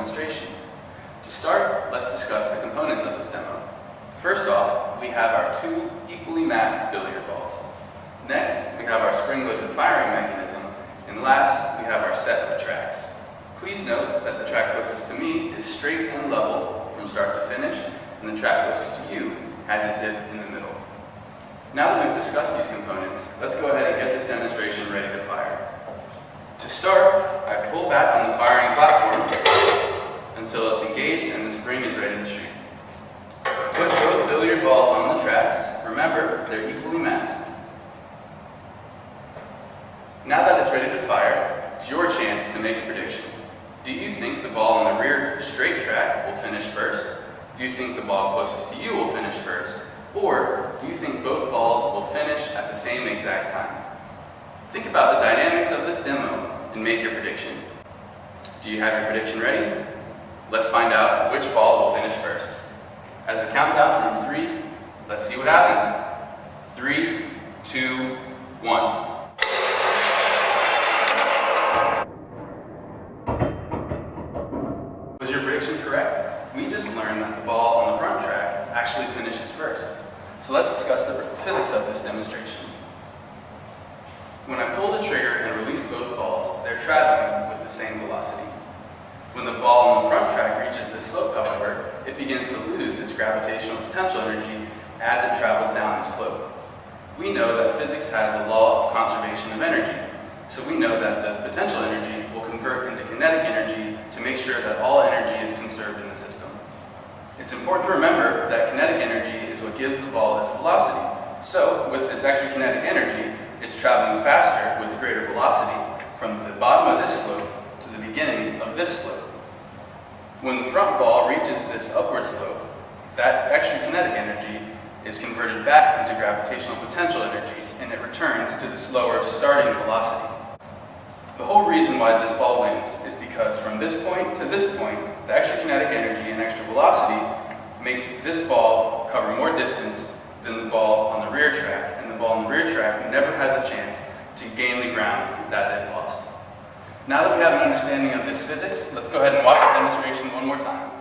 demonstration. To start, let's discuss the components of this demo. First off, we have our two equally massed billiard balls. Next, we have our spring-loaded firing mechanism, and last, we have our set of tracks. Please note that the track closest to me is straight and level from start to finish, and the track closest to you has a dip in the middle. Now that we've discussed these components, let's go ahead and get this demonstration ready to fire. To start, I pull back on the firing platform until it's engaged and the spring is ready to shoot. Put both billiard balls on the tracks. Remember, they're equally massed. Now that it's ready to fire, it's your chance to make a prediction. Do you think the ball on the rear straight track will finish first? Do you think the ball closest to you will finish first? Or do you think both balls will finish at the same exact time? Think about the dynamics of this demo and make your prediction. Do you have your prediction ready? Let's find out which ball will finish first. As a countdown from 3, let's see what happens. 3, 2, 1. Was your prediction correct? We just learned that the ball on the front track actually finishes first. So let's discuss the physics of this demonstration. When I pull the trigger and release both balls, they're traveling with the same velocity. When the ball on the front track reaches this slope, however, it begins to lose its gravitational potential energy as it travels down the slope. We know that physics has a law of conservation of energy, so we know that the potential energy will convert into kinetic energy to make sure that all energy is conserved in the system. It's important to remember that kinetic energy is what gives the ball its velocity. So, with this extra kinetic energy, it's traveling faster with a greater velocity from the bottom of this slope to the beginning of this slope. When the front ball reaches this upward slope, that extra kinetic energy is converted back into gravitational potential energy, and it returns to the slower starting velocity. The whole reason why this ball wins is because from this point to this point, the extra kinetic energy and extra velocity makes this ball cover more distance than the ball on the rear track, and the ball on the rear track never has a chance to gain the ground that it lost. Now that we have an understanding of this physics, let's go ahead and watch the demonstration one more time.